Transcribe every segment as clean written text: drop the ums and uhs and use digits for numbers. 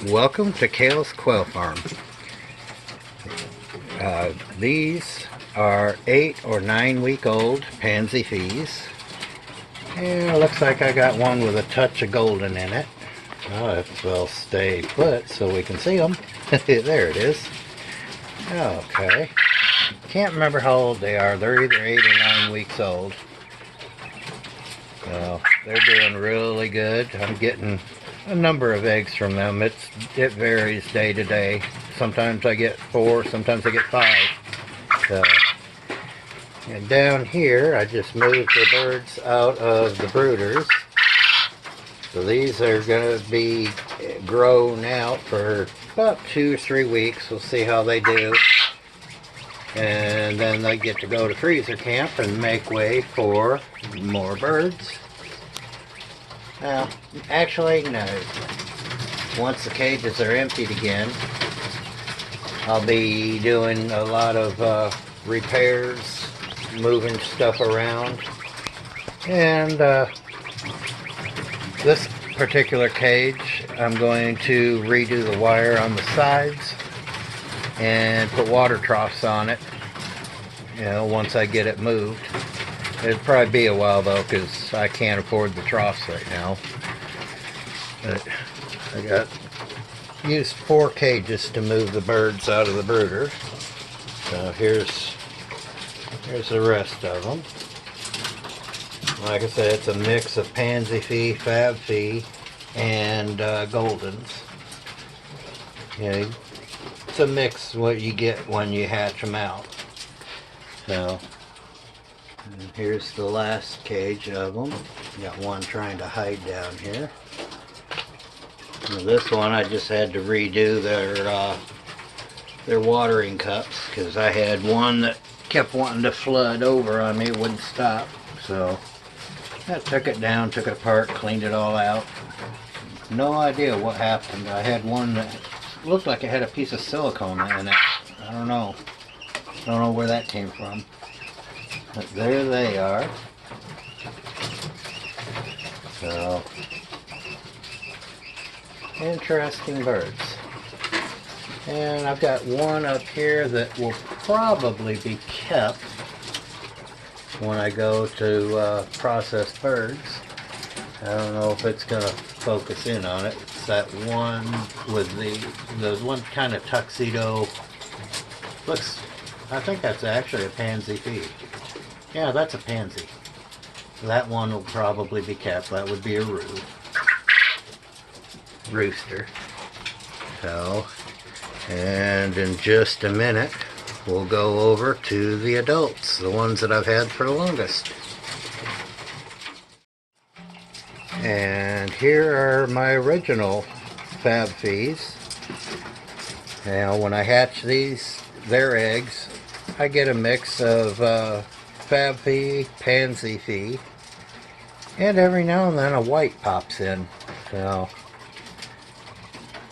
Welcome to Kale's Quail Farm. These are 8 or 9 week old pansy fees. And it looks like I got one with a touch of golden in it. If they'll stay put so we can see them. There it is. Okay. Can't remember how old they are. They're either 8 or 9 weeks old. So they're doing really good. I'm getting a number of eggs from them. It varies day to day. Sometimes I get 4, sometimes I get 5. So, and down here I just moved the birds out of the brooders. So these are going to be grown out for about 2 or 3 weeks. We'll see how they do. And then they get to go to freezer camp and make way for more birds. Well, actually, no. Once the cages are emptied again, I'll be doing a lot of repairs, moving stuff around. And this particular cage, I'm going to redo the wire on the sides and put water troughs on it, once I get it moved. It'll probably be a while though, because I can't afford the troughs right now. But I used 4 cages to move the birds out of the brooder. So here's the rest of them. Like I said, it's a mix of pansy fee, fab fee, and goldens. It's a mix what you get when you hatch them out. So, and here's the last cage of them. Got one trying to hide down here. Now this one I just had to redo their watering cups, because I had one that kept wanting to flood over on me, it wouldn't stop. So I took it down, took it apart, cleaned it all out. No idea what happened. I had one that looked like it had a piece of silicone in it. I don't know where that came from. But there they are. So, interesting birds. And I've got one up here that will probably be kept when I go to process birds. I don't know if it's going to focus in on it. It's that one with the one kind of tuxedo. Looks, I think that's actually a pansy fee. Yeah, that's a pansy. That one will probably be kept. That would be a rooster. So, and in just a minute, we'll go over to the adults, the ones that I've had for the longest. And here are my original fab fees. Now, when I hatch their eggs, I get a mix of fab fee, pansy fee, and every now and then a white pops in. So,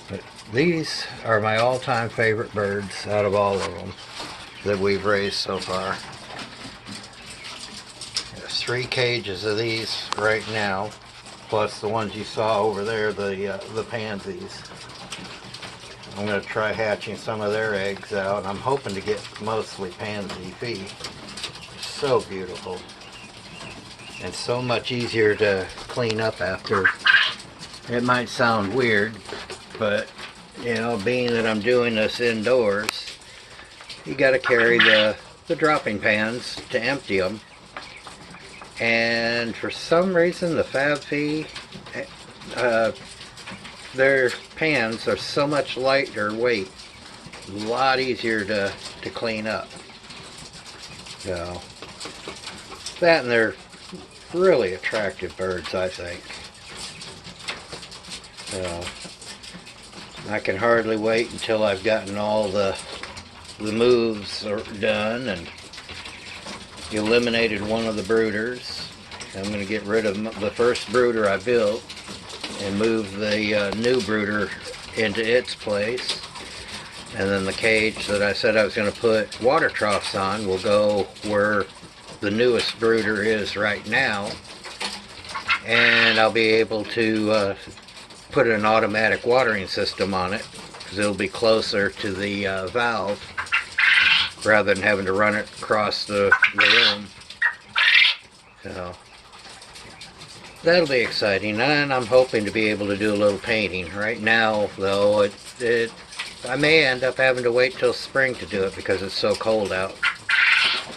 but these are my all-time favorite birds out of all of them that we've raised so far. There's 3 cages of these right now, plus the ones you saw over there, the pansies. I'm going to try hatching some of their eggs out. I'm hoping to get mostly pansy fee. So beautiful. And so much easier to clean up after. It might sound weird, but being that I'm doing this indoors, you got to carry the dropping pans to empty them. And for some reason, the fab fee, their pans are so much lighter weight, a lot easier to clean up. So, that, and they're really attractive birds, I think. So, I can hardly wait until I've gotten all the moves done and eliminated one of the brooders. I'm going to get rid of the first brooder I built and move the new brooder into its place. And then the cage that I said I was going to put water troughs on will go where the newest brooder is right now. And I'll be able to put an automatic watering system on it, because it'll be closer to the valve rather than having to run it across the room. So that'll be exciting, and I'm hoping to be able to do a little painting. Right now, though, I may end up having to wait till spring to do it because it's so cold out.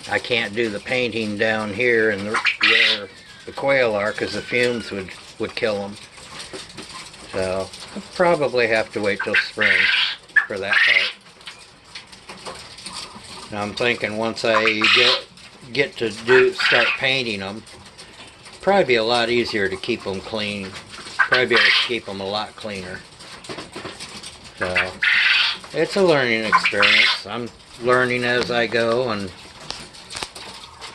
I can't do the painting down here in where the quail are because the fumes would kill them. So I'll probably have to wait till spring for that part. Now I'm thinking once I get to start painting them, probably be a lot easier to keep them clean. Probably be able to keep them a lot cleaner. So it's a learning experience. I'm learning as I go, and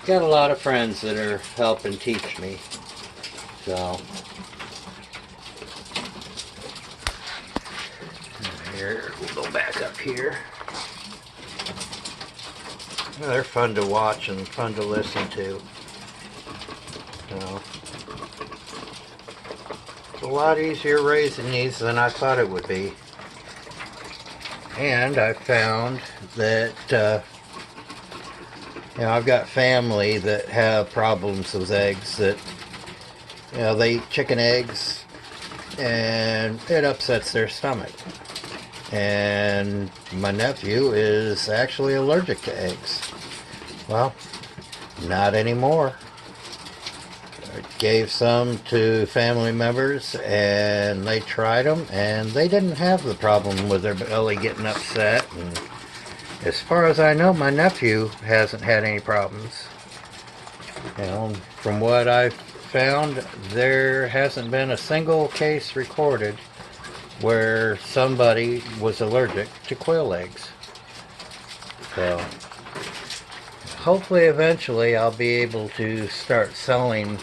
got a lot of friends that are helping teach me. So here, we'll go back up here. Well, they're fun to watch and fun to listen to. So it's a lot easier raising these than I thought it would be. And I found that I've got family that have problems with eggs, that they eat chicken eggs and it upsets their stomach. And my nephew is actually allergic to eggs. Well, not anymore. I gave some to family members and they tried them and they didn't have the problem with their belly getting upset. And as far as I know, my nephew hasn't had any problems. From what I've found, there hasn't been a single case recorded where somebody was allergic to quail eggs. So hopefully eventually I'll be able to start selling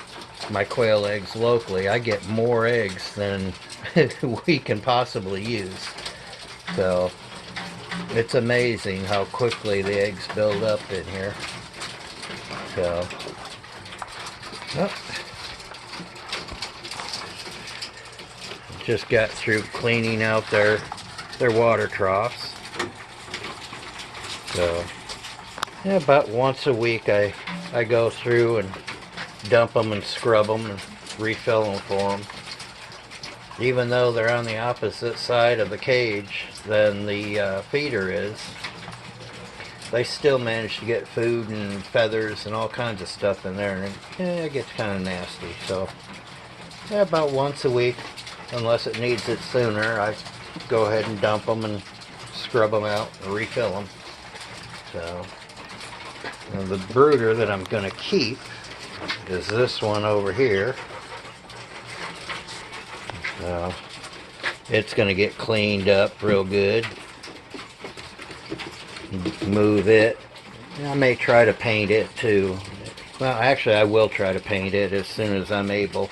my quail eggs locally. I get more eggs than we can possibly use. So it's amazing how quickly the eggs build up in here. So just got through cleaning out their water troughs. So about once a week I go through and dump them and scrub them and refill them for them. Even though they're on the opposite side of the cage than the feeder is, they still manage to get food and feathers and all kinds of stuff in there, and it gets kind of nasty. So about once a week, unless it needs it sooner, I go ahead and dump them and scrub them out and refill them. So the brooder that I'm going to keep is this one over here. So it's going to get cleaned up real good. Move it. I may try to paint it too. Well, actually I will try to paint it as soon as I'm able.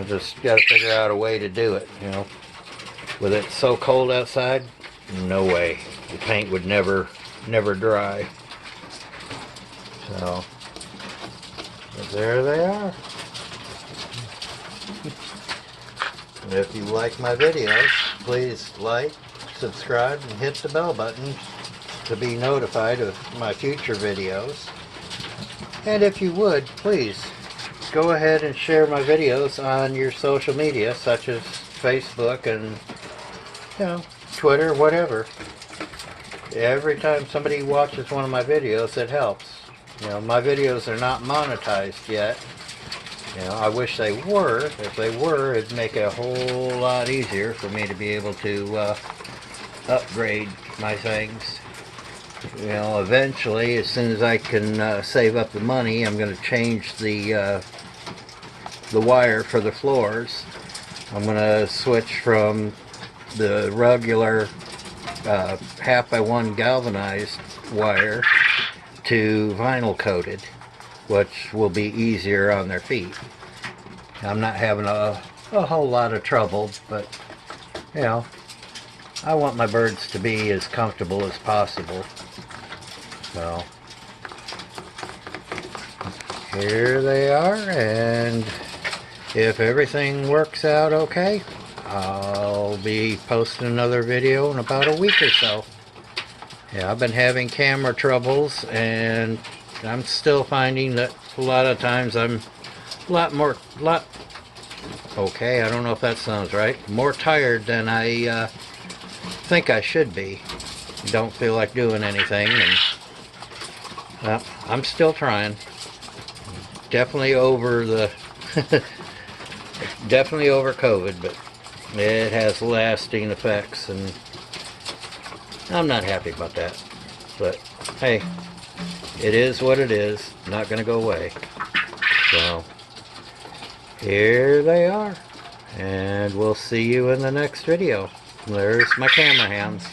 Just got to figure out a way to do it. With it so cold outside, no way. The paint would never dry. So, but there they are. And if you like my videos, please like, subscribe, and hit the bell button to be notified of my future videos. And if you would, please go ahead and share my videos on your social media, such as Facebook and Twitter, whatever. Every time somebody watches one of my videos, it helps. My videos are not monetized yet. I wish they were. If they were, it'd make it a whole lot easier for me to be able to upgrade my things. Eventually, as soon as I can save up the money, I'm going to change the wire for the floors. I'm going to switch from the regular 1/2x1 galvanized wire to vinyl coated, which will be easier on their feet. I'm not having a whole lot of trouble, but I want my birds to be as comfortable as possible. So here they are, and if everything works out okay, I'll be posting another video in about a week or so. Yeah, I've been having camera troubles, and I'm still finding that a lot of times I'm okay, I don't know if that sounds right, more tired than I think I should be. Don't feel like doing anything, and well, I'm still trying. Definitely over the definitely over COVID, but it has lasting effects, and I'm not happy about that. But hey, it is what it is. Not gonna go away. So here they are, and we'll see you in the next video. There's my camera hands.